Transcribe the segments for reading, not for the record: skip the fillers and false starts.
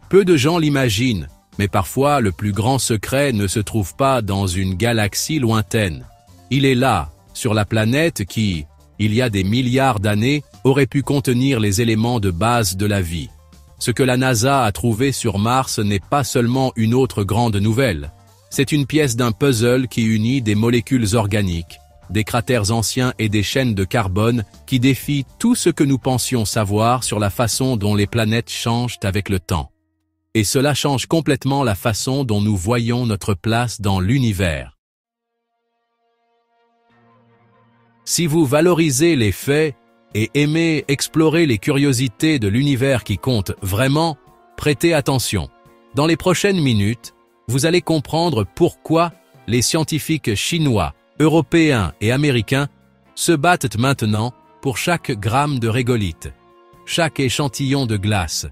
Peu de gens l'imaginent, mais parfois le plus grand secret ne se trouve pas dans une galaxie lointaine. Il est là, sur la planète qui, il y a des milliards d'années, aurait pu contenir les éléments de base de la vie. Ce que la NASA a trouvé sur Mars n'est pas seulement une autre grande nouvelle. C'est une pièce d'un puzzle qui unit des molécules organiques, des cratères anciens et des chaînes de carbone qui défient tout ce que nous pensions savoir sur la façon dont les planètes changent avec le temps. Et cela change complètement la façon dont nous voyons notre place dans l'univers. Si vous valorisez les faits et aimez explorer les curiosités de l'univers qui comptent vraiment, prêtez attention. Dans les prochaines minutes, vous allez comprendre pourquoi les scientifiques chinois, européens et américains se battent maintenant pour chaque gramme de régolithe, chaque échantillon de glace,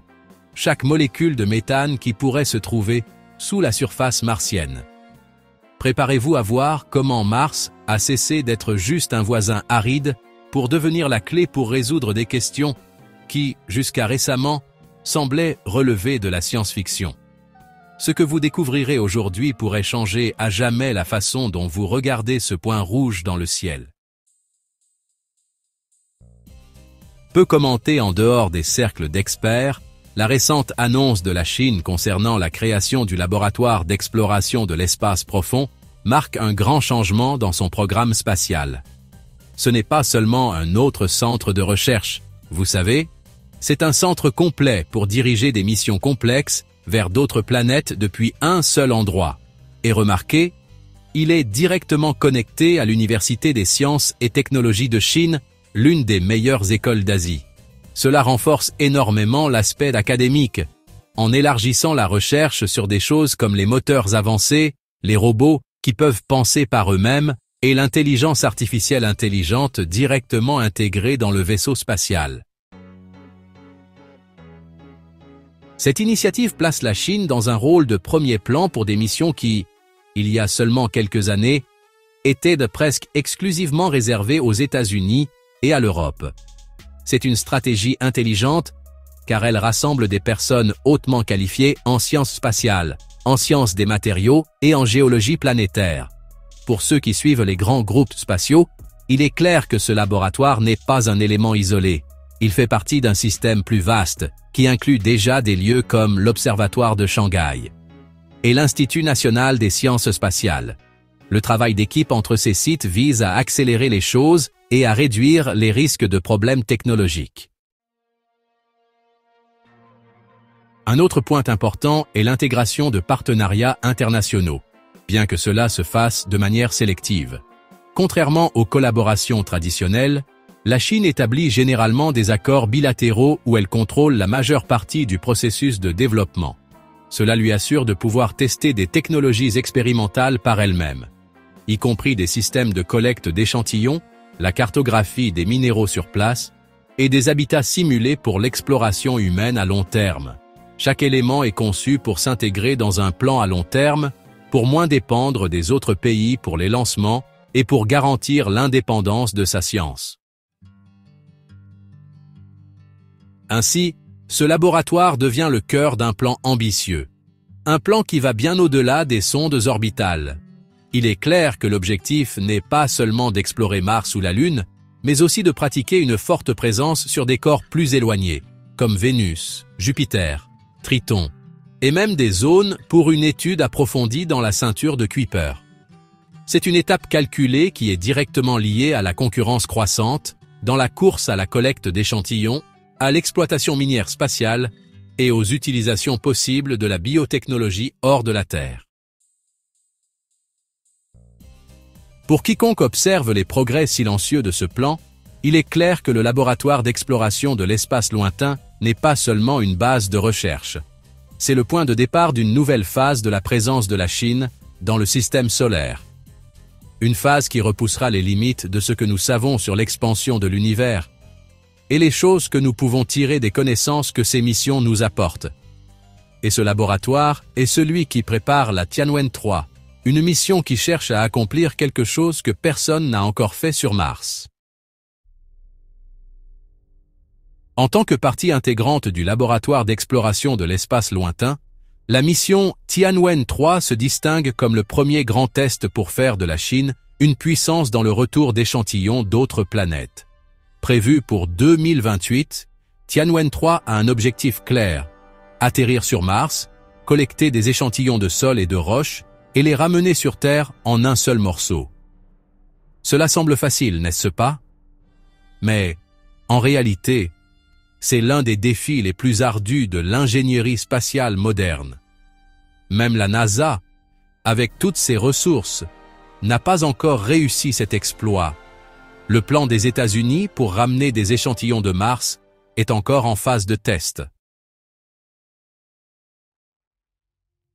chaque molécule de méthane qui pourrait se trouver sous la surface martienne. Préparez-vous à voir comment Mars a cessé d'être juste un voisin aride pour devenir la clé pour résoudre des questions qui, jusqu'à récemment, semblaient relever de la science-fiction. Ce que vous découvrirez aujourd'hui pourrait changer à jamais la façon dont vous regardez ce point rouge dans le ciel. Peu commentée en dehors des cercles d'experts, la récente annonce de la Chine concernant la création du laboratoire d'exploration de l'espace profond marque un grand changement dans son programme spatial. Ce n'est pas seulement un autre centre de recherche, vous savez, c'est un centre complet pour diriger des missions complexes vers d'autres planètes depuis un seul endroit. Et remarquez, il est directement connecté à l'Université des sciences et technologies de Chine, l'une des meilleures écoles d'Asie. Cela renforce énormément l'aspect académique, en élargissant la recherche sur des choses comme les moteurs avancés, les robots qui peuvent penser par eux-mêmes et l'intelligence artificielle intelligente directement intégrée dans le vaisseau spatial. Cette initiative place la Chine dans un rôle de premier plan pour des missions qui, il y a seulement quelques années, étaient presque exclusivement réservées aux États-Unis et à l'Europe. C'est une stratégie intelligente car elle rassemble des personnes hautement qualifiées en sciences spatiales, en sciences des matériaux et en géologie planétaire. Pour ceux qui suivent les grands groupes spatiaux, il est clair que ce laboratoire n'est pas un élément isolé. Il fait partie d'un système plus vaste, qui inclut déjà des lieux comme l'Observatoire de Shanghai et l'Institut national des sciences spatiales. Le travail d'équipe entre ces sites vise à accélérer les choses et à réduire les risques de problèmes technologiques. Un autre point important est l'intégration de partenariats internationaux, bien que cela se fasse de manière sélective. Contrairement aux collaborations traditionnelles, la Chine établit généralement des accords bilatéraux où elle contrôle la majeure partie du processus de développement. Cela lui assure de pouvoir tester des technologies expérimentales par elle-même, y compris des systèmes de collecte d'échantillons, la cartographie des minéraux sur place et des habitats simulés pour l'exploration humaine à long terme. Chaque élément est conçu pour s'intégrer dans un plan à long terme, pour moins dépendre des autres pays pour les lancements et pour garantir l'indépendance de sa science. Ainsi, ce laboratoire devient le cœur d'un plan ambitieux. Un plan qui va bien au-delà des sondes orbitales. Il est clair que l'objectif n'est pas seulement d'explorer Mars ou la Lune, mais aussi de pratiquer une forte présence sur des corps plus éloignés, comme Vénus, Jupiter, Triton, et même des zones pour une étude approfondie dans la ceinture de Kuiper. C'est une étape calculée qui est directement liée à la concurrence croissante, dans la course à la collecte d'échantillons, à l'exploitation minière spatiale et aux utilisations possibles de la biotechnologie hors de la Terre. Pour quiconque observe les progrès silencieux de ce plan, il est clair que le laboratoire d'exploration de l'espace lointain n'est pas seulement une base de recherche. C'est le point de départ d'une nouvelle phase de la présence de la Chine dans le système solaire. Une phase qui repoussera les limites de ce que nous savons sur l'expansion de l'univers et les choses que nous pouvons tirer des connaissances que ces missions nous apportent. Et ce laboratoire est celui qui prépare la Tianwen-3, une mission qui cherche à accomplir quelque chose que personne n'a encore fait sur Mars. En tant que partie intégrante du laboratoire d'exploration de l'espace lointain, la mission Tianwen-3 se distingue comme le premier grand test pour faire de la Chine une puissance dans le retour d'échantillons d'autres planètes. Prévu pour 2028, Tianwen-3 a un objectif clair: atterrir sur Mars, collecter des échantillons de sol et de roches et les ramener sur Terre en un seul morceau. Cela semble facile, n'est-ce pas? Mais, en réalité, c'est l'un des défis les plus ardus de l'ingénierie spatiale moderne. Même la NASA, avec toutes ses ressources, n'a pas encore réussi cet exploit. Le plan des États-Unis pour ramener des échantillons de Mars est encore en phase de test.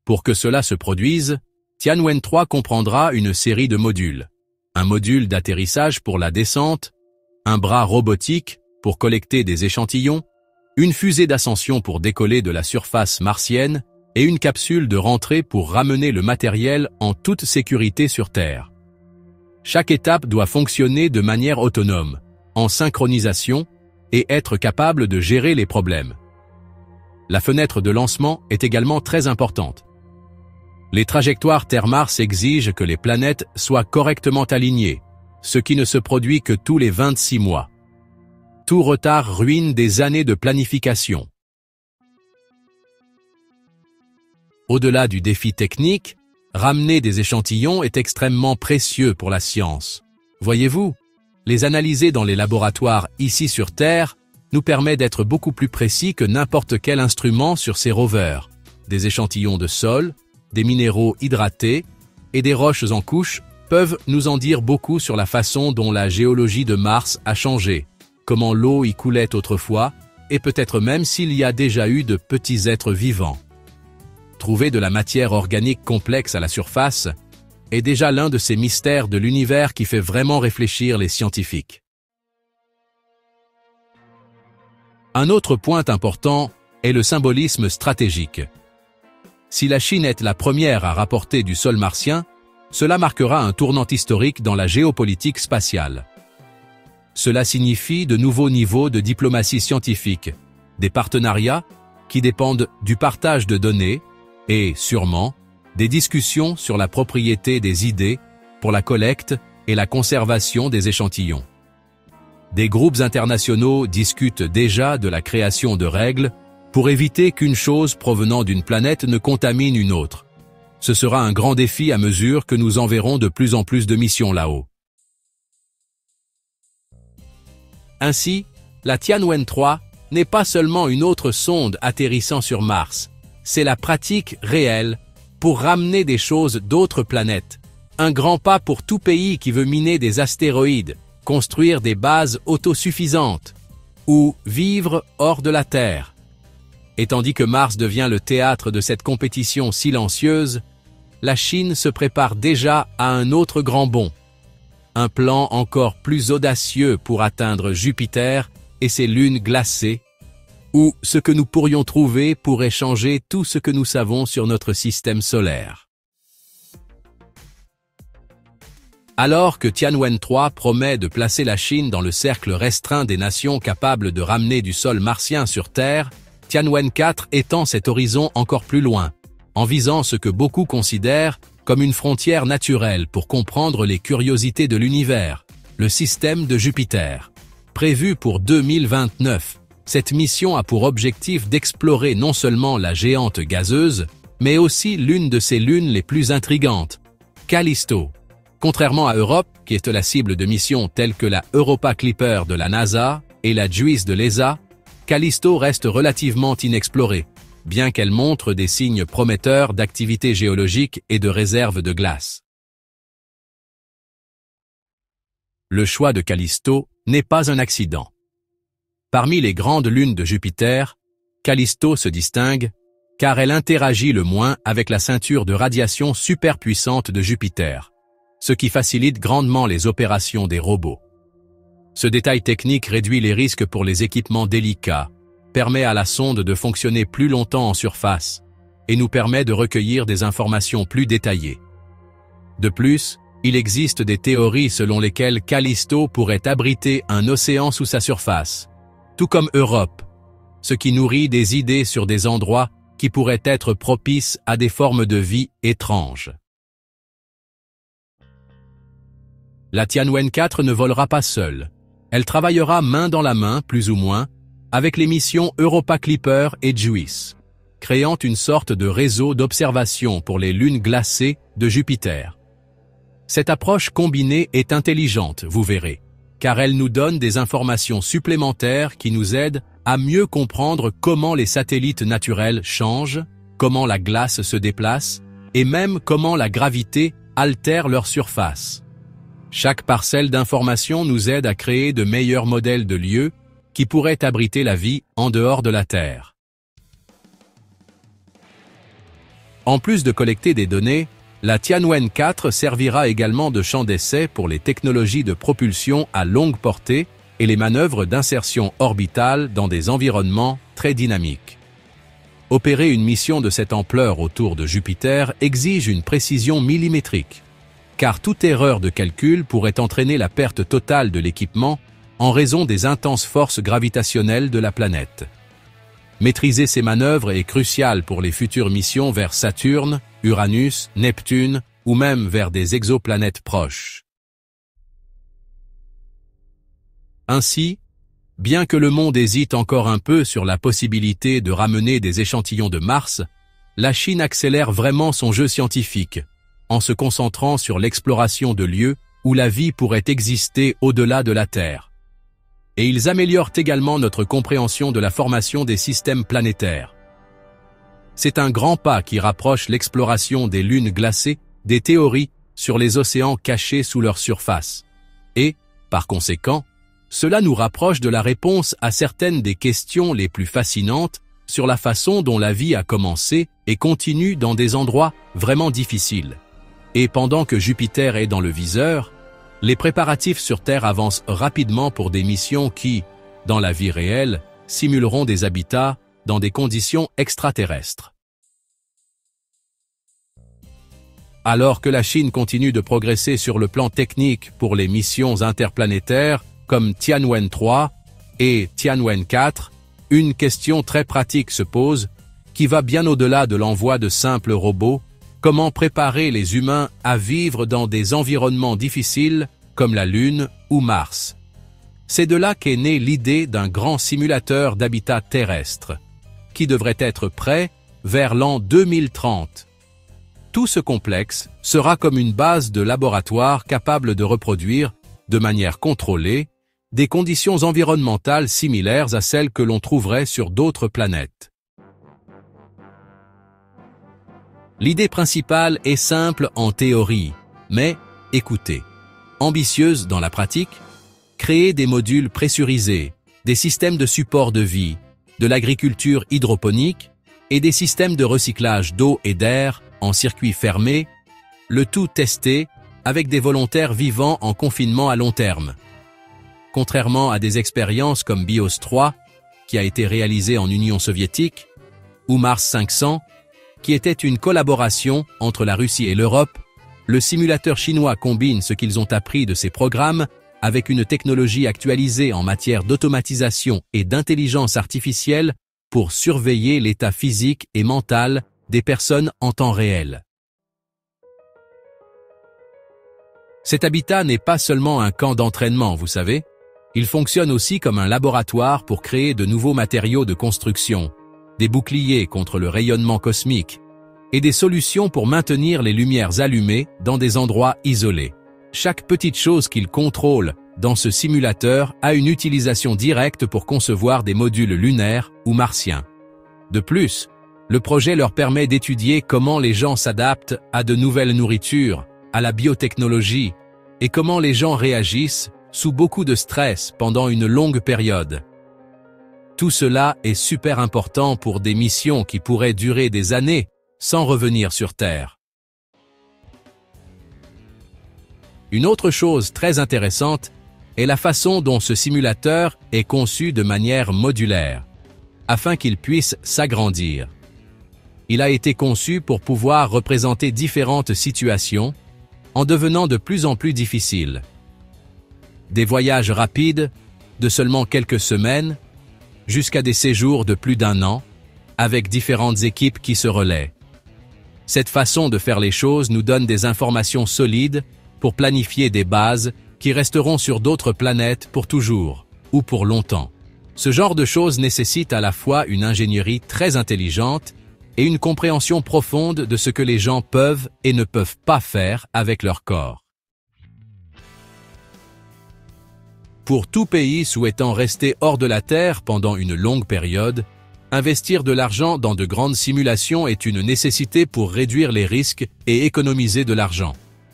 Pour que cela se produise, Tianwen-3 comprendra une série de modules. Un module d'atterrissage pour la descente, un bras robotique pour collecter des échantillons, une fusée d'ascension pour décoller de la surface martienne et une capsule de rentrée pour ramener le matériel en toute sécurité sur Terre. Chaque étape doit fonctionner de manière autonome, en synchronisation, et être capable de gérer les problèmes. La fenêtre de lancement est également très importante. Les trajectoires Terre-Mars exigent que les planètes soient correctement alignées, ce qui ne se produit que tous les 26 mois. Tout retard ruine des années de planification. Au-delà du défi technique, ramener des échantillons est extrêmement précieux pour la science. Voyez-vous, les analyser dans les laboratoires ici sur Terre nous permet d'être beaucoup plus précis que n'importe quel instrument sur ces rovers. Des échantillons de sol, des minéraux hydratés et des roches en couche peuvent nous en dire beaucoup sur la façon dont la géologie de Mars a changé, comment l'eau y coulait autrefois, et peut-être même s'il y a déjà eu de petits êtres vivants. Trouver de la matière organique complexe à la surface est déjà l'un de ces mystères de l'univers qui fait vraiment réfléchir les scientifiques. Un autre point important est le symbolisme stratégique. Si la Chine est la première à rapporter du sol martien, cela marquera un tournant historique dans la géopolitique spatiale. Cela signifie de nouveaux niveaux de diplomatie scientifique, des partenariats qui dépendent du partage de données et, sûrement, des discussions sur la propriété des idées pour la collecte et la conservation des échantillons. Des groupes internationaux discutent déjà de la création de règles pour éviter qu'une chose provenant d'une planète ne contamine une autre. Ce sera un grand défi à mesure que nous enverrons de plus en plus de missions là-haut. Ainsi, la Tianwen-3 n'est pas seulement une autre sonde atterrissant sur Mars, c'est la pratique réelle pour ramener des choses d'autres planètes. Un grand pas pour tout pays qui veut miner des astéroïdes, construire des bases autosuffisantes ou vivre hors de la Terre. Et tandis que Mars devient le théâtre de cette compétition silencieuse, la Chine se prépare déjà à un autre grand bond. Un plan encore plus audacieux pour atteindre Jupiter et ses lunes glacées, où ce que nous pourrions trouver pourrait changer tout ce que nous savons sur notre système solaire. Alors que Tianwen-3 promet de placer la Chine dans le cercle restreint des nations capables de ramener du sol martien sur Terre, Tianwen-4 étend cet horizon encore plus loin, en visant ce que beaucoup considèrent comme une frontière naturelle pour comprendre les curiosités de l'univers, le système de Jupiter. Prévu pour 2029, cette mission a pour objectif d'explorer non seulement la géante gazeuse, mais aussi l'une de ses lunes les plus intrigantes, Callisto. Contrairement à Europe, qui est la cible de missions telles que la Europa Clipper de la NASA et la JUICE de l'ESA, Callisto reste relativement inexplorée, bien qu'elle montre des signes prometteurs d'activité géologique et de réserves de glace. Le choix de Callisto n'est pas un accident. Parmi les grandes lunes de Jupiter, Callisto se distingue car elle interagit le moins avec la ceinture de radiation superpuissante de Jupiter, ce qui facilite grandement les opérations des robots. Ce détail technique réduit les risques pour les équipements délicats, permet à la sonde de fonctionner plus longtemps en surface et nous permet de recueillir des informations plus détaillées. De plus, il existe des théories selon lesquelles Callisto pourrait abriter un océan sous sa surface. tout comme Europe, ce qui nourrit des idées sur des endroits qui pourraient être propices à des formes de vie étranges. La Tianwen 4 ne volera pas seule. Elle travaillera main dans la main, plus ou moins, avec les missions Europa Clipper et JUICE, créant une sorte de réseau d'observation pour les lunes glacées de Jupiter. Cette approche combinée est intelligente, vous verrez, car elle nous donne des informations supplémentaires qui nous aident à mieux comprendre comment les satellites naturels changent, comment la glace se déplace, et même comment la gravité altère leur surface. Chaque parcelle d'information nous aide à créer de meilleurs modèles de lieux qui pourraient abriter la vie en dehors de la Terre. En plus de collecter des données, la Tianwen 4 servira également de champ d'essai pour les technologies de propulsion à longue portée et les manœuvres d'insertion orbitale dans des environnements très dynamiques. Opérer une mission de cette ampleur autour de Jupiter exige une précision millimétrique, car toute erreur de calcul pourrait entraîner la perte totale de l'équipement en raison des intenses forces gravitationnelles de la planète. Maîtriser ces manœuvres est crucial pour les futures missions vers Saturne, Uranus, Neptune ou même vers des exoplanètes proches. Ainsi, bien que le monde hésite encore un peu sur la possibilité de ramener des échantillons de Mars, la Chine accélère vraiment son jeu scientifique, en se concentrant sur l'exploration de lieux où la vie pourrait exister au-delà de la Terre. Et ils améliorent également notre compréhension de la formation des systèmes planétaires. C'est un grand pas qui rapproche l'exploration des lunes glacées des théories sur les océans cachés sous leur surface. Et, par conséquent, cela nous rapproche de la réponse à certaines des questions les plus fascinantes sur la façon dont la vie a commencé et continue dans des endroits vraiment difficiles. Et pendant que Jupiter est dans le viseur, les préparatifs sur Terre avancent rapidement pour des missions qui, dans la vie réelle, simuleront des habitats dans des conditions extraterrestres. Alors que la Chine continue de progresser sur le plan technique pour les missions interplanétaires comme Tianwen 3 et Tianwen 4, une question très pratique se pose qui va bien au-delà de l'envoi de simples robots. Comment préparer les humains à vivre dans des environnements difficiles comme la Lune ou Mars? C'est de là qu'est née l'idée d'un grand simulateur d'habitat terrestre, qui devrait être prêt vers l'an 2030. Tout ce complexe sera comme une base de laboratoire capable de reproduire, de manière contrôlée, des conditions environnementales similaires à celles que l'on trouverait sur d'autres planètes. L'idée principale est simple en théorie, mais, écoutez, ambitieuse dans la pratique, créer des modules pressurisés, des systèmes de support de vie, de l'agriculture hydroponique et des systèmes de recyclage d'eau et d'air en circuit fermé, le tout testé avec des volontaires vivant en confinement à long terme. Contrairement à des expériences comme BIOS 3, qui a été réalisée en Union soviétique, ou Mars 500, qui était une collaboration entre la Russie et l'Europe, le simulateur chinois combine ce qu'ils ont appris de ces programmes avec une technologie actualisée en matière d'automatisation et d'intelligence artificielle pour surveiller l'état physique et mental des personnes en temps réel. Cet habitat n'est pas seulement un camp d'entraînement, vous savez, il fonctionne aussi comme un laboratoire pour créer de nouveaux matériaux de construction, des boucliers contre le rayonnement cosmique, et des solutions pour maintenir les lumières allumées dans des endroits isolés. Chaque petite chose qu'il contrôle dans ce simulateur a une utilisation directe pour concevoir des modules lunaires ou martiens. De plus, le projet leur permet d'étudier comment les gens s'adaptent à de nouvelles nourritures, à la biotechnologie, et comment les gens réagissent sous beaucoup de stress pendant une longue période. Tout cela est super important pour des missions qui pourraient durer des années sans revenir sur Terre. Une autre chose très intéressante est la façon dont ce simulateur est conçu de manière modulaire, afin qu'il puisse s'agrandir. Il a été conçu pour pouvoir représenter différentes situations, en devenant de plus en plus difficiles. Des voyages rapides, de seulement quelques semaines, jusqu'à des séjours de plus d'1 an, avec différentes équipes qui se relaient. Cette façon de faire les choses nous donne des informations solides pour planifier des bases qui resteront sur d'autres planètes pour toujours, ou pour longtemps. Ce genre de choses nécessite à la fois une ingénierie très intelligente et une compréhension profonde de ce que les gens peuvent et ne peuvent pas faire avec leur corps. Pour tout pays souhaitant rester hors de la Terre pendant une longue période, investir de l'argent dans de grandes simulations est une nécessité pour réduire les risques et économiser de l'argent.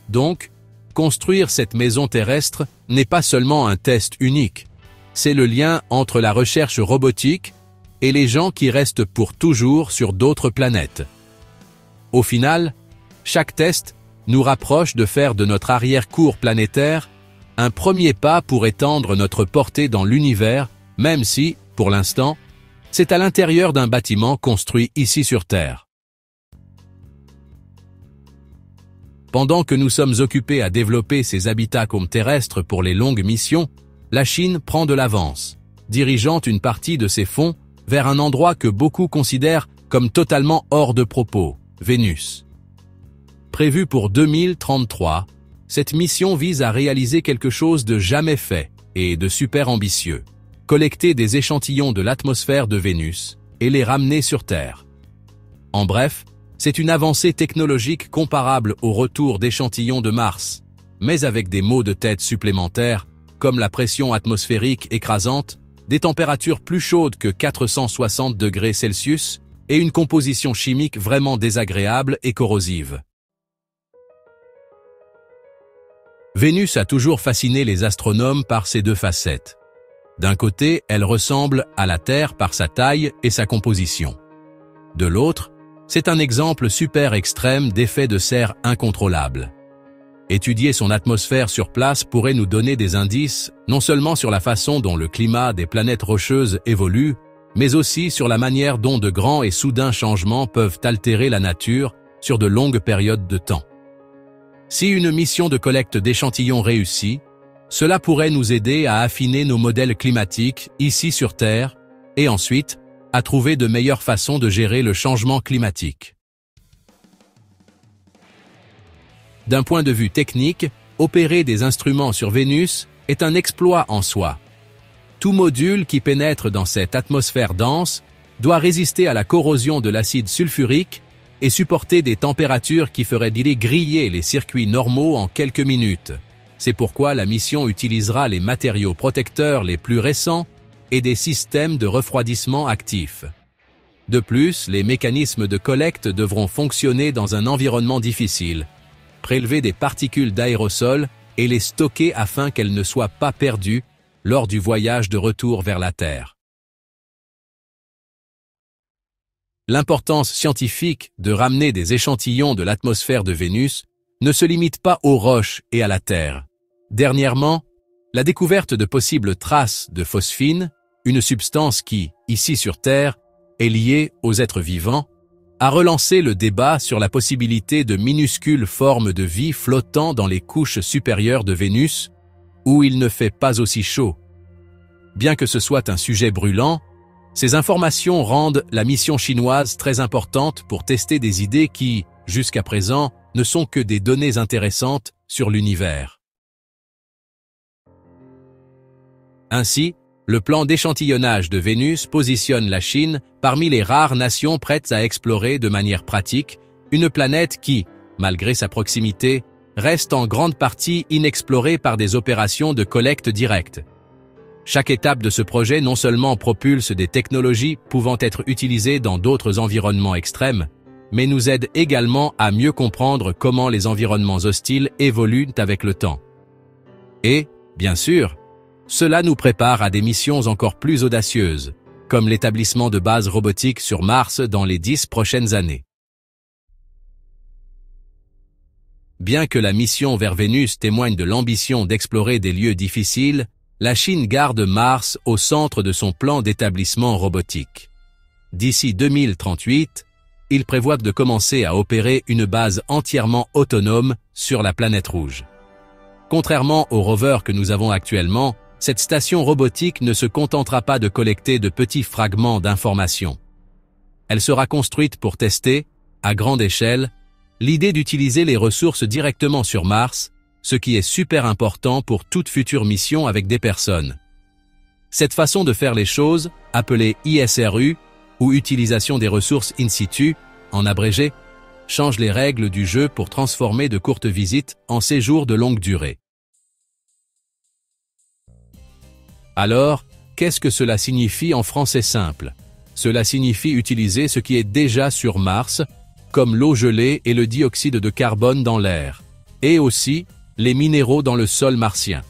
Donc, construire cette maison terrestre n'est pas seulement un test unique, c'est le lien entre la recherche robotique et les gens qui restent pour toujours sur d'autres planètes. Au final, chaque test nous rapproche de faire de notre arrière-cour planétaire un premier pas pour étendre notre portée dans l'univers, même si, pour l'instant, c'est à l'intérieur d'un bâtiment construit ici sur Terre. Pendant que nous sommes occupés à développer ces habitats comme terrestres pour les longues missions, la Chine prend de l'avance, dirigeant une partie de ses fonds vers un endroit que beaucoup considèrent comme totalement hors de propos, Vénus. Prévue pour 2033, cette mission vise à réaliser quelque chose de jamais fait et de super ambitieux, collecter des échantillons de l'atmosphère de Vénus et les ramener sur Terre. En bref, c'est une avancée technologique comparable au retour d'échantillons de Mars, mais avec des maux de tête supplémentaires, comme la pression atmosphérique écrasante, des températures plus chaudes que 460 degrés Celsius et une composition chimique vraiment désagréable et corrosive. Vénus a toujours fasciné les astronomes par ses deux facettes. D'un côté, elle ressemble à la Terre par sa taille et sa composition. De l'autre, c'est un exemple super extrême d'effet de serre incontrôlable. Étudier son atmosphère sur place pourrait nous donner des indices, non seulement sur la façon dont le climat des planètes rocheuses évolue, mais aussi sur la manière dont de grands et soudains changements peuvent altérer la nature sur de longues périodes de temps. Si une mission de collecte d'échantillons réussit, cela pourrait nous aider à affiner nos modèles climatiques ici sur Terre et ensuite à trouver de meilleures façons de gérer le changement climatique. D'un point de vue technique, opérer des instruments sur Vénus est un exploit en soi. Tout module qui pénètre dans cette atmosphère dense doit résister à la corrosion de l'acide sulfurique et supporter des températures qui feraient griller les circuits normaux en quelques minutes. C'est pourquoi la mission utilisera les matériaux protecteurs les plus récents et des systèmes de refroidissement actifs. De plus, les mécanismes de collecte devront fonctionner dans un environnement difficile, prélever des particules d'aérosol et les stocker afin qu'elles ne soient pas perdues lors du voyage de retour vers la Terre. L'importance scientifique de ramener des échantillons de l'atmosphère de Vénus ne se limite pas aux roches et à la Terre. Dernièrement, la découverte de possibles traces de phosphine, une substance qui, ici sur Terre, est liée aux êtres vivants, a relancé le débat sur la possibilité de minuscules formes de vie flottant dans les couches supérieures de Vénus, où il ne fait pas aussi chaud. Bien que ce soit un sujet brûlant, ces informations rendent la mission chinoise très importante pour tester des idées qui, jusqu'à présent, ne sont que des données intéressantes sur l'univers. Ainsi, le plan d'échantillonnage de Vénus positionne la Chine parmi les rares nations prêtes à explorer de manière pratique une planète qui, malgré sa proximité, reste en grande partie inexplorée par des opérations de collecte directe. Chaque étape de ce projet non seulement propulse des technologies pouvant être utilisées dans d'autres environnements extrêmes, mais nous aide également à mieux comprendre comment les environnements hostiles évoluent avec le temps. Et, bien sûr, cela nous prépare à des missions encore plus audacieuses, comme l'établissement de bases robotiques sur Mars dans les 10 prochaines années. Bien que la mission vers Vénus témoigne de l'ambition d'explorer des lieux difficiles, la Chine garde Mars au centre de son plan d'établissement robotique. D'ici 2038, il prévoit de commencer à opérer une base entièrement autonome sur la planète rouge. Contrairement au rover que nous avons actuellement, cette station robotique ne se contentera pas de collecter de petits fragments d'informations. Elle sera construite pour tester, à grande échelle, l'idée d'utiliser les ressources directement sur Mars, ce qui est super important pour toute future mission avec des personnes. Cette façon de faire les choses, appelée ISRU, ou utilisation des ressources in situ, en abrégé, change les règles du jeu pour transformer de courtes visites en séjours de longue durée. Alors, qu'est-ce que cela signifie en français simple? Cela signifie utiliser ce qui est déjà sur Mars, comme l'eau gelée et le dioxyde de carbone dans l'air, et aussi les minéraux dans le sol martien.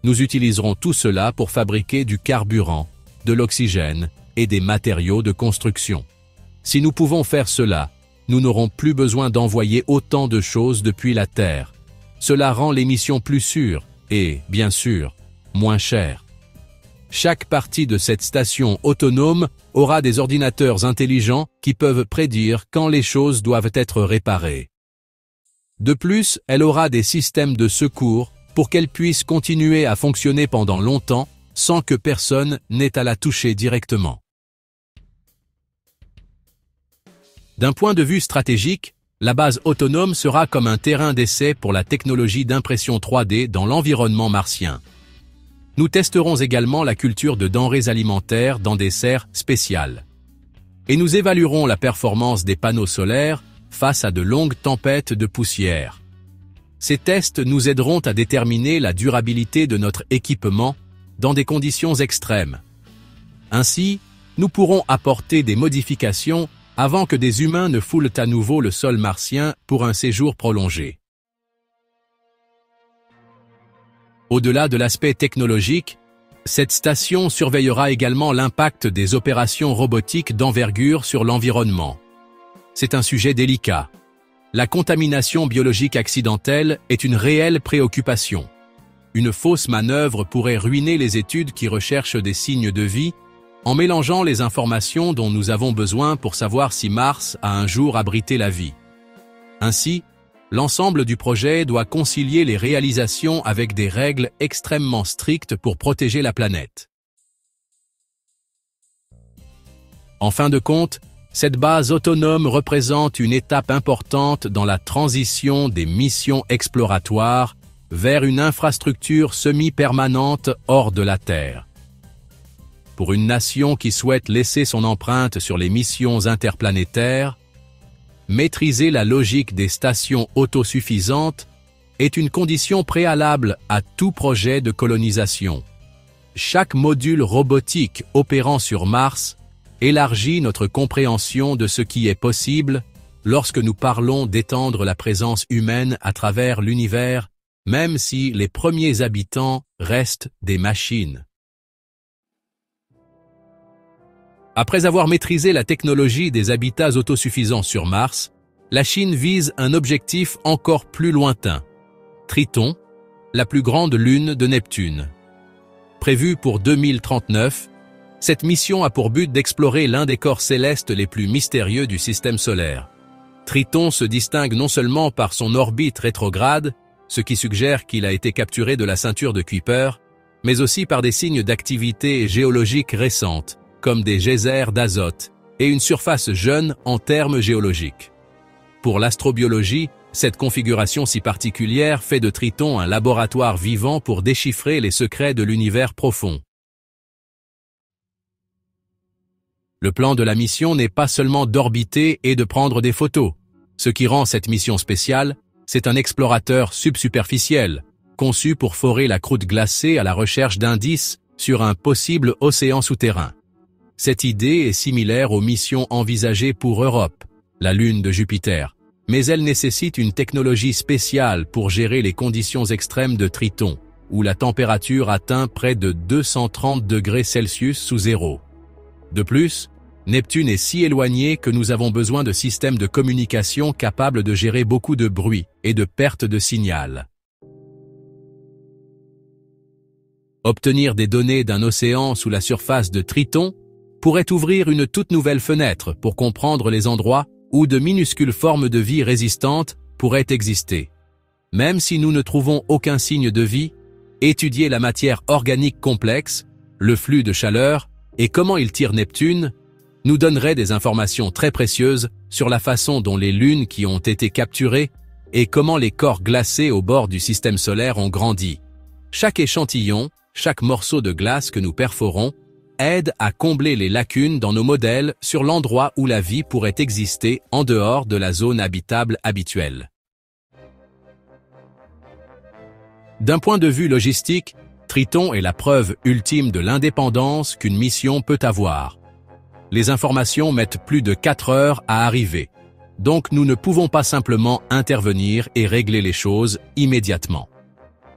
Nous utiliserons tout cela pour fabriquer du carburant, de l'oxygène et des matériaux de construction. Si nous pouvons faire cela, nous n'aurons plus besoin d'envoyer autant de choses depuis la Terre. Cela rend les missions plus sûres et, bien sûr, moins chères. Chaque partie de cette station autonome aura des ordinateurs intelligents qui peuvent prédire quand les choses doivent être réparées. De plus, elle aura des systèmes de secours pour qu'elle puisse continuer à fonctionner pendant longtemps sans que personne n'ait à la toucher directement. D'un point de vue stratégique, la base autonome sera comme un terrain d'essai pour la technologie d'impression 3D dans l'environnement martien. Nous testerons également la culture de denrées alimentaires dans des serres spéciales. Et nous évaluerons la performance des panneaux solaires face à de longues tempêtes de poussière. Ces tests nous aideront à déterminer la durabilité de notre équipement dans des conditions extrêmes. Ainsi, nous pourrons apporter des modifications avant que des humains ne foulent à nouveau le sol martien pour un séjour prolongé. Au-delà de l'aspect technologique, cette station surveillera également l'impact des opérations robotiques d'envergure sur l'environnement. C'est un sujet délicat. La contamination biologique accidentelle est une réelle préoccupation. Une fausse manœuvre pourrait ruiner les études qui recherchent des signes de vie en mélangeant les informations dont nous avons besoin pour savoir si Mars a un jour abrité la vie. Ainsi, l'ensemble du projet doit concilier les réalisations avec des règles extrêmement strictes pour protéger la planète. En fin de compte, cette base autonome représente une étape importante dans la transition des missions exploratoires vers une infrastructure semi-permanente hors de la Terre. Pour une nation qui souhaite laisser son empreinte sur les missions interplanétaires, maîtriser la logique des stations autosuffisantes est une condition préalable à tout projet de colonisation. Chaque module robotique opérant sur Mars élargit notre compréhension de ce qui est possible lorsque nous parlons d'étendre la présence humaine à travers l'univers, même si les premiers habitants restent des machines. Après avoir maîtrisé la technologie des habitats autosuffisants sur Mars, la Chine vise un objectif encore plus lointain. Triton, la plus grande lune de Neptune. Prévue pour 2039, cette mission a pour but d'explorer l'un des corps célestes les plus mystérieux du système solaire. Triton se distingue non seulement par son orbite rétrograde, ce qui suggère qu'il a été capturé de la ceinture de Kuiper, mais aussi par des signes d'activité géologique récente, comme des geysers d'azote, et une surface jeune en termes géologiques. Pour l'astrobiologie, cette configuration si particulière fait de Triton un laboratoire vivant pour déchiffrer les secrets de l'univers profond. Le plan de la mission n'est pas seulement d'orbiter et de prendre des photos. Ce qui rend cette mission spéciale, c'est un explorateur subsuperficiel, conçu pour forer la croûte glacée à la recherche d'indices sur un possible océan souterrain. Cette idée est similaire aux missions envisagées pour Europe, la lune de Jupiter, mais elle nécessite une technologie spéciale pour gérer les conditions extrêmes de Triton, où la température atteint près de 230 degrés Celsius sous zéro. De plus, Neptune est si éloigné que nous avons besoin de systèmes de communication capables de gérer beaucoup de bruit et de perte de signal. Obtenir des données d'un océan sous la surface de Triton pourrait ouvrir une toute nouvelle fenêtre pour comprendre les endroits où de minuscules formes de vie résistantes pourraient exister. Même si nous ne trouvons aucun signe de vie, Étudier la matière organique complexe, le flux de chaleur et comment il tire Neptune nous donnerait des informations très précieuses sur la façon dont les lunes qui ont été capturées et comment les corps glacés au bord du système solaire ont grandi. Chaque échantillon, chaque morceau de glace que nous perforons, aide à combler les lacunes dans nos modèles sur l'endroit où la vie pourrait exister en dehors de la zone habitable habituelle. D'un point de vue logistique, Triton est la preuve ultime de l'indépendance qu'une mission peut avoir. Les informations mettent plus de 4 heures à arriver, donc nous ne pouvons pas simplement intervenir et régler les choses immédiatement.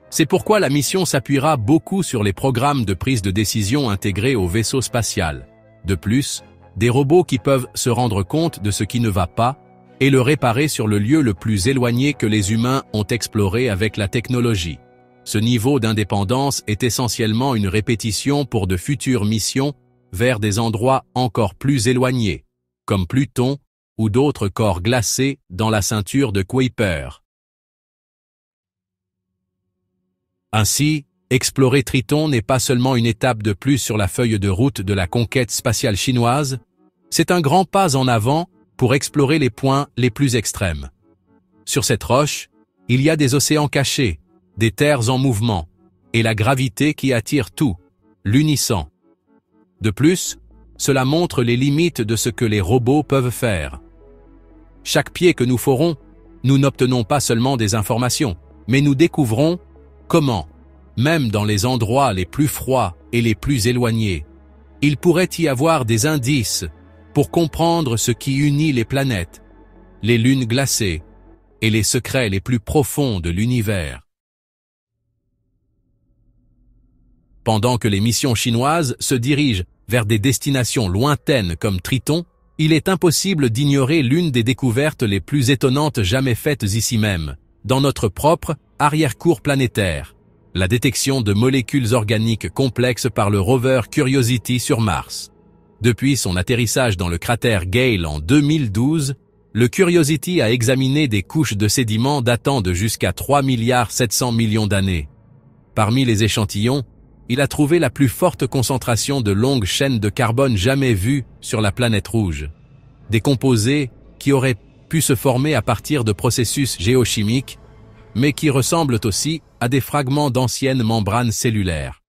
C'est pourquoi la mission s'appuiera beaucoup sur les programmes de prise de décision intégrés au vaisseau spatial. De plus, des robots qui peuvent se rendre compte de ce qui ne va pas et le réparer sur le lieu le plus éloigné que les humains ont exploré avec la technologie. Ce niveau d'indépendance est essentiellement une répétition pour de futures missions vers des endroits encore plus éloignés, comme Pluton ou d'autres corps glacés dans la ceinture de Kuiper. Ainsi, explorer Triton n'est pas seulement une étape de plus sur la feuille de route de la conquête spatiale chinoise, c'est un grand pas en avant pour explorer les points les plus extrêmes. Sur cette roche, il y a des océans cachés, des terres en mouvement, et la gravité qui attire tout, l'unissant. De plus, cela montre les limites de ce que les robots peuvent faire. Chaque pied que nous ferons, nous n'obtenons pas seulement des informations, mais nous découvrons comment, même dans les endroits les plus froids et les plus éloignés, il pourrait y avoir des indices pour comprendre ce qui unit les planètes, les lunes glacées et les secrets les plus profonds de l'univers. Pendant que les missions chinoises se dirigent vers des destinations lointaines comme Triton, il est impossible d'ignorer l'une des découvertes les plus étonnantes jamais faites ici même, dans notre propre arrière-cour planétaire, la détection de molécules organiques complexes par le rover Curiosity sur Mars. Depuis son atterrissage dans le cratère Gale en 2012, le Curiosity a examiné des couches de sédiments datant de jusqu'à 3,7 milliards d'années. Parmi les échantillons, il a trouvé la plus forte concentration de longues chaînes de carbone jamais vues sur la planète rouge. Des composés qui auraient pu se former à partir de processus géochimiques, mais qui ressemblent aussi à des fragments d'anciennes membranes cellulaires.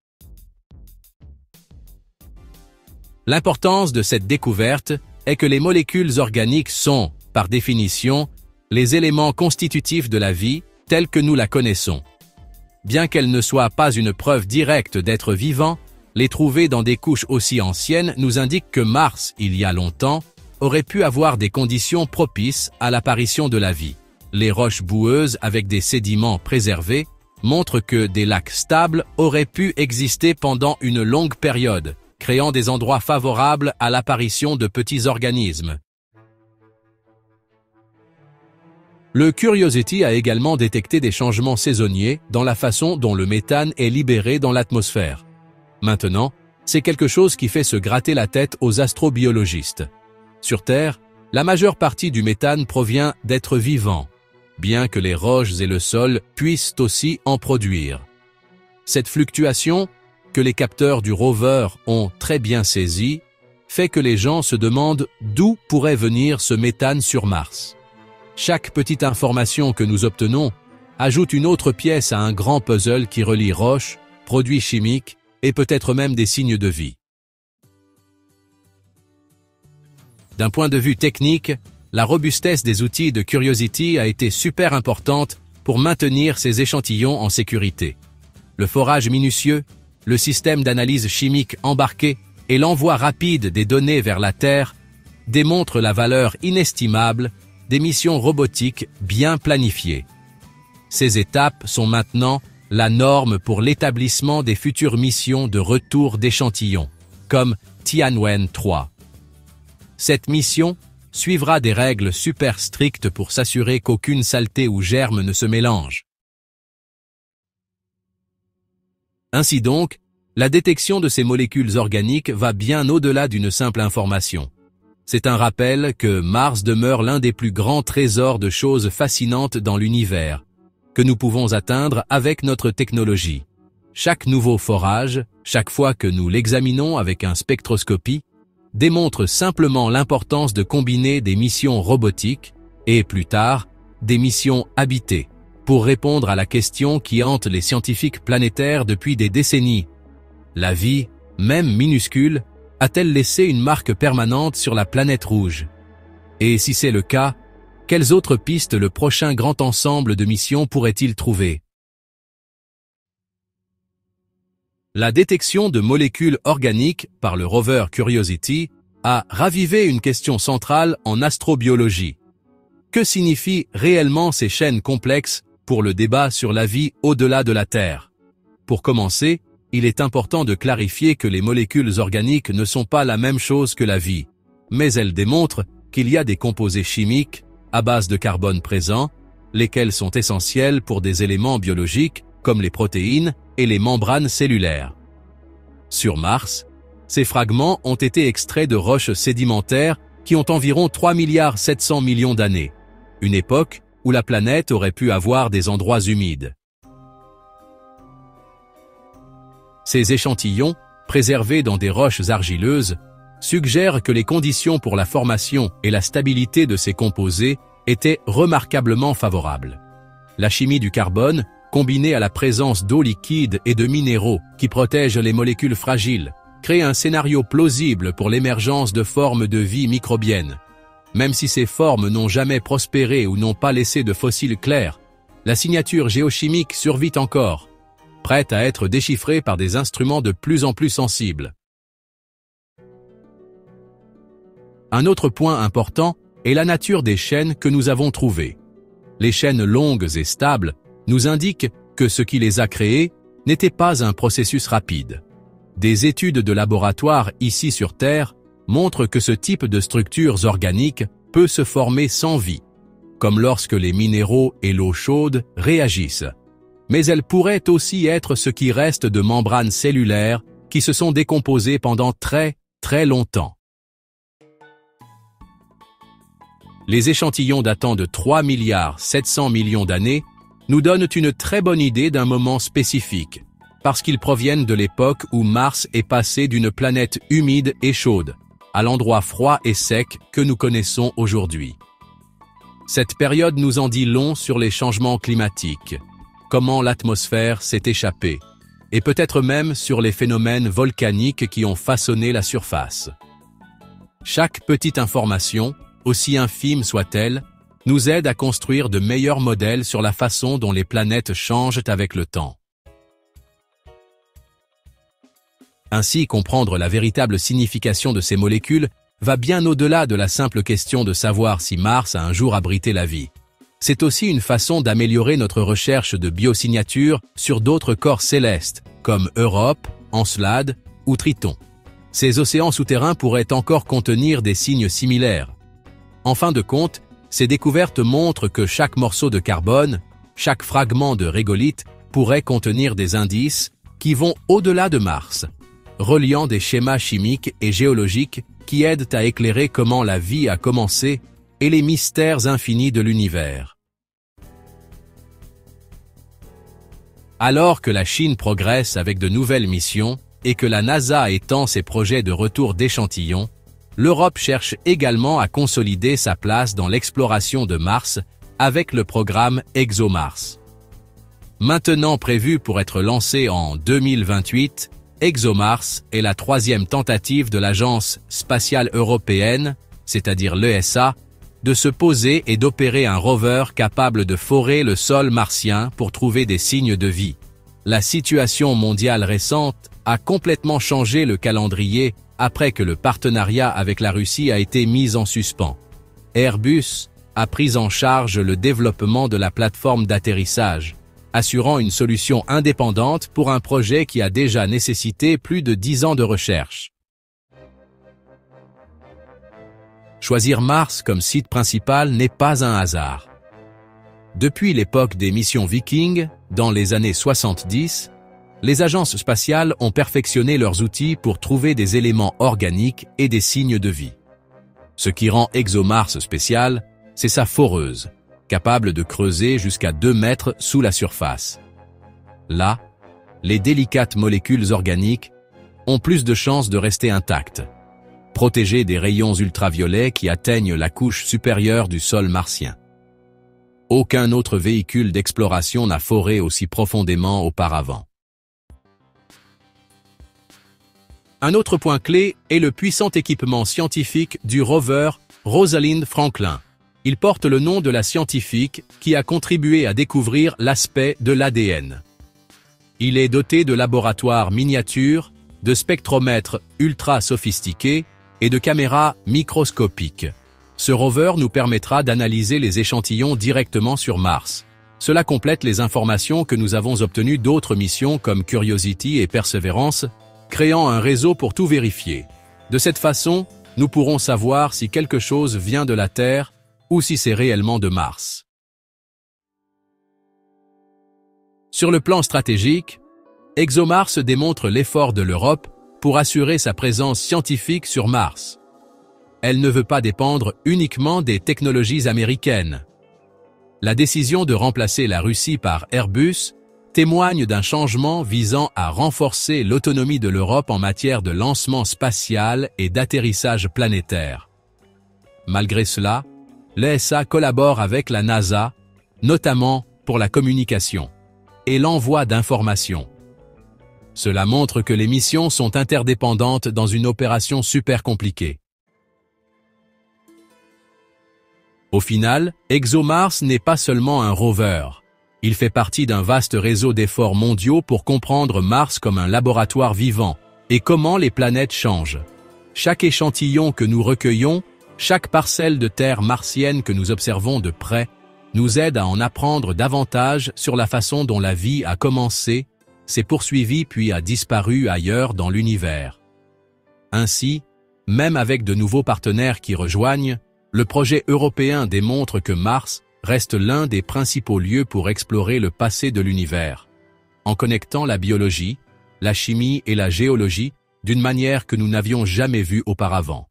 L'importance de cette découverte est que les molécules organiques sont, par définition, les éléments constitutifs de la vie telle que nous la connaissons. Bien qu'elles ne soient pas une preuve directe d'être vivant, les trouver dans des couches aussi anciennes nous indique que Mars, il y a longtemps, aurait pu avoir des conditions propices à l'apparition de la vie. Les roches boueuses avec des sédiments préservés montrent que des lacs stables auraient pu exister pendant une longue période, créant des endroits favorables à l'apparition de petits organismes. Le Curiosity a également détecté des changements saisonniers dans la façon dont le méthane est libéré dans l'atmosphère. Maintenant, c'est quelque chose qui fait se gratter la tête aux astrobiologistes. Sur Terre, la majeure partie du méthane provient d'êtres vivants, bien que les roches et le sol puissent aussi en produire. Cette fluctuation, que les capteurs du rover ont très bien saisie, fait que les gens se demandent d'où pourrait venir ce méthane sur Mars. Chaque petite information que nous obtenons ajoute une autre pièce à un grand puzzle qui relie roches, produits chimiques et peut-être même des signes de vie. D'un point de vue technique, la robustesse des outils de Curiosity a été super importante pour maintenir ces échantillons en sécurité. Le forage minutieux, le système d'analyse chimique embarqué et l'envoi rapide des données vers la Terre démontrent la valeur inestimable des missions robotiques bien planifiées. Ces étapes sont maintenant la norme pour l'établissement des futures missions de retour d'échantillons, comme Tianwen 3. Cette mission suivra des règles super strictes pour s'assurer qu'aucune saleté ou germe ne se mélange. Ainsi donc, la détection de ces molécules organiques va bien au-delà d'une simple information. C'est un rappel que Mars demeure l'un des plus grands trésors de choses fascinantes dans l'univers, que nous pouvons atteindre avec notre technologie. chaque nouveau forage, chaque fois que nous l'examinons avec un spectroscopie, démontre simplement l'importance de combiner des missions robotiques et, plus tard, des missions habitées, pour répondre à la question qui hante les scientifiques planétaires depuis des décennies. La vie, même minuscule, a-t-elle laissé une marque permanente sur la planète rouge? Et si c'est le cas, quelles autres pistes le prochain grand ensemble de missions pourrait-il trouver? La détection de molécules organiques par le rover Curiosity a ravivé une question centrale en astrobiologie. Que signifient réellement ces chaînes complexes pour le débat sur la vie au-delà de la Terre? Pour commencer, il est important de clarifier que les molécules organiques ne sont pas la même chose que la vie, mais elles démontrent qu'il y a des composés chimiques à base de carbone présents, lesquels sont essentiels pour des éléments biologiques comme les protéines et les membranes cellulaires. Sur Mars, ces fragments ont été extraits de roches sédimentaires qui ont environ 3,7 milliards d'années, une époque où la planète aurait pu avoir des endroits humides. Ces échantillons, préservés dans des roches argileuses, suggèrent que les conditions pour la formation et la stabilité de ces composés étaient remarquablement favorables. La chimie du carbone, combinée à la présence d'eau liquide et de minéraux qui protègent les molécules fragiles, crée un scénario plausible pour l'émergence de formes de vie microbiennes. Même si ces formes n'ont jamais prospéré ou n'ont pas laissé de fossiles clairs, la signature géochimique survit encore, prête à être déchiffrée par des instruments de plus en plus sensibles. Un autre point important est la nature des chaînes que nous avons trouvées. Les chaînes longues et stables nous indiquent que ce qui les a créées n'était pas un processus rapide. Des études de laboratoire ici sur Terre montrent que ce type de structures organiques peut se former sans vie, comme lorsque les minéraux et l'eau chaude réagissent. Mais elles pourraient aussi être ce qui reste de membranes cellulaires qui se sont décomposées pendant très longtemps. Les échantillons datant de 3,7 milliards d'années nous donnent une très bonne idée d'un moment spécifique, parce qu'ils proviennent de l'époque où Mars est passé d'une planète humide et chaude à l'endroit froid et sec que nous connaissons aujourd'hui. Cette période nous en dit long sur les changements climatiques, comment l'atmosphère s'est échappée, et peut-être même sur les phénomènes volcaniques qui ont façonné la surface. Chaque petite information, aussi infime soit-elle, nous aide à construire de meilleurs modèles sur la façon dont les planètes changent avec le temps. Ainsi, comprendre la véritable signification de ces molécules va bien au-delà de la simple question de savoir si Mars a un jour abrité la vie. C'est aussi une façon d'améliorer notre recherche de biosignatures sur d'autres corps célestes, comme Europe, Encelade ou Triton. Ces océans souterrains pourraient encore contenir des signes similaires. En fin de compte, ces découvertes montrent que chaque morceau de carbone, chaque fragment de régolithe pourrait contenir des indices qui vont au-delà de Mars, reliant des schémas chimiques et géologiques qui aident à éclairer comment la vie a commencé et les mystères infinis de l'univers. Alors que la Chine progresse avec de nouvelles missions et que la NASA étend ses projets de retour d'échantillons, l'Europe cherche également à consolider sa place dans l'exploration de Mars avec le programme ExoMars. Maintenant prévu pour être lancé en 2028, ExoMars est la troisième tentative de l'Agence spatiale européenne, c'est-à-dire l'ESA, de se poser et d'opérer un rover capable de forer le sol martien pour trouver des signes de vie. La situation mondiale récente a complètement changé le calendrier après que le partenariat avec la Russie a été mis en suspens. Airbus a pris en charge le développement de la plateforme d'atterrissage, assurant une solution indépendante pour un projet qui a déjà nécessité plus de 10 ans de recherche. Choisir Mars comme site principal n'est pas un hasard. Depuis l'époque des missions Viking, dans les années 70, les agences spatiales ont perfectionné leurs outils pour trouver des éléments organiques et des signes de vie. Ce qui rend ExoMars spécial, c'est sa foreuse, capable de creuser jusqu'à 2 mètres sous la surface. Là, les délicates molécules organiques ont plus de chances de rester intactes, protégées des rayons ultraviolets qui atteignent la couche supérieure du sol martien. Aucun autre véhicule d'exploration n'a foré aussi profondément auparavant. Un autre point clé est le puissant équipement scientifique du rover Rosalind Franklin. Il porte le nom de la scientifique qui a contribué à découvrir l'aspect de l'ADN. Il est doté de laboratoires miniatures, de spectromètres ultra sophistiqués et de caméras microscopiques. Ce rover nous permettra d'analyser les échantillons directement sur Mars. Cela complète les informations que nous avons obtenues d'autres missions comme Curiosity et Perseverance, créant un réseau pour tout vérifier. De cette façon, nous pourrons savoir si quelque chose vient de la Terre ou si c'est réellement de Mars. Sur le plan stratégique, ExoMars démontre l'effort de l'Europe pour assurer sa présence scientifique sur Mars. Elle ne veut pas dépendre uniquement des technologies américaines. La décision de remplacer la Russie par Airbus témoigne d'un changement visant à renforcer l'autonomie de l'Europe en matière de lancement spatial et d'atterrissage planétaire. Malgré cela, l'ESA collabore avec la NASA, notamment pour la communication et l'envoi d'informations. Cela montre que les missions sont interdépendantes dans une opération super compliquée. Au final, ExoMars n'est pas seulement un rover. Il fait partie d'un vaste réseau d'efforts mondiaux pour comprendre Mars comme un laboratoire vivant et comment les planètes changent. Chaque échantillon que nous recueillons, chaque parcelle de terre martienne que nous observons de près, nous aide à en apprendre davantage sur la façon dont la vie a commencé, s'est poursuivie puis a disparu ailleurs dans l'univers. Ainsi, même avec de nouveaux partenaires qui rejoignent, le projet européen démontre que Mars reste l'un des principaux lieux pour explorer le passé de l'univers, en connectant la biologie, la chimie et la géologie d'une manière que nous n'avions jamais vue auparavant.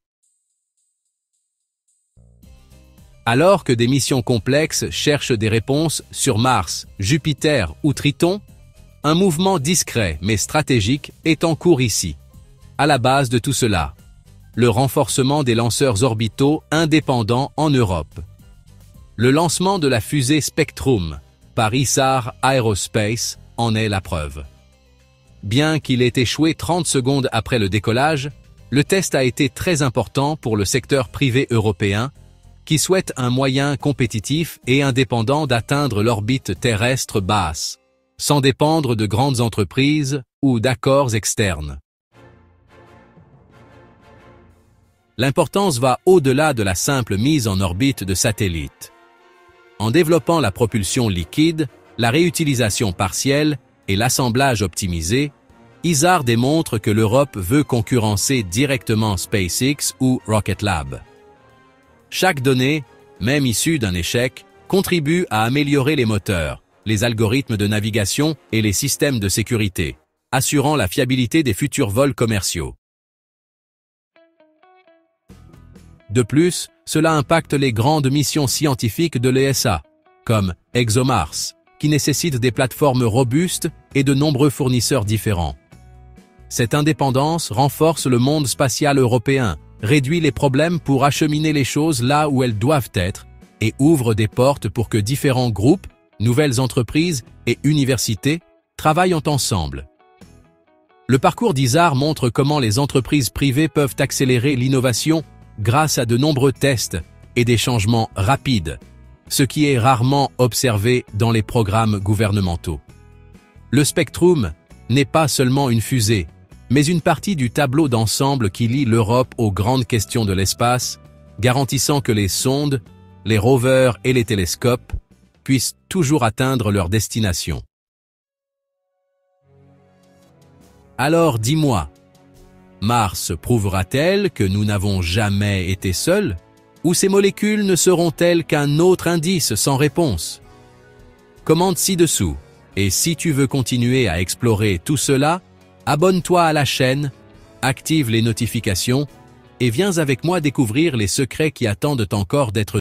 Alors que des missions complexes cherchent des réponses sur Mars, Jupiter ou Triton, un mouvement discret mais stratégique est en cours ici. À la base de tout cela, le renforcement des lanceurs orbitaux indépendants en Europe. Le lancement de la fusée Spectrum par Isar Aerospace en est la preuve. Bien qu'il ait échoué 30 secondes après le décollage, le test a été très important pour le secteur privé européen, qui souhaite un moyen compétitif et indépendant d'atteindre l'orbite terrestre basse, sans dépendre de grandes entreprises ou d'accords externes. L'importance va au-delà de la simple mise en orbite de satellites. En développant la propulsion liquide, la réutilisation partielle et l'assemblage optimisé, Isar démontre que l'Europe veut concurrencer directement SpaceX ou Rocket Lab. Chaque donnée, même issue d'un échec, contribue à améliorer les moteurs, les algorithmes de navigation et les systèmes de sécurité, assurant la fiabilité des futurs vols commerciaux. De plus, cela impacte les grandes missions scientifiques de l'ESA, comme ExoMars, qui nécessitent des plateformes robustes et de nombreux fournisseurs différents. Cette indépendance renforce le monde spatial européen, réduit les problèmes pour acheminer les choses là où elles doivent être et ouvre des portes pour que différents groupes, nouvelles entreprises et universités travaillent ensemble. Le parcours d'Isar montre comment les entreprises privées peuvent accélérer l'innovation grâce à de nombreux tests et des changements rapides, ce qui est rarement observé dans les programmes gouvernementaux. Le Spectrum n'est pas seulement une fusée, mais une partie du tableau d'ensemble qui lie l'Europe aux grandes questions de l'espace, garantissant que les sondes, les rovers et les télescopes puissent toujours atteindre leur destination. Alors dis-moi, Mars prouvera-t-elle que nous n'avons jamais été seuls, ou ces molécules ne seront-elles qu'un autre indice sans réponse? Commente ci-dessous, et si tu veux continuer à explorer tout cela, abonne-toi à la chaîne, active les notifications, et viens avec moi découvrir les secrets qui attendent encore d'être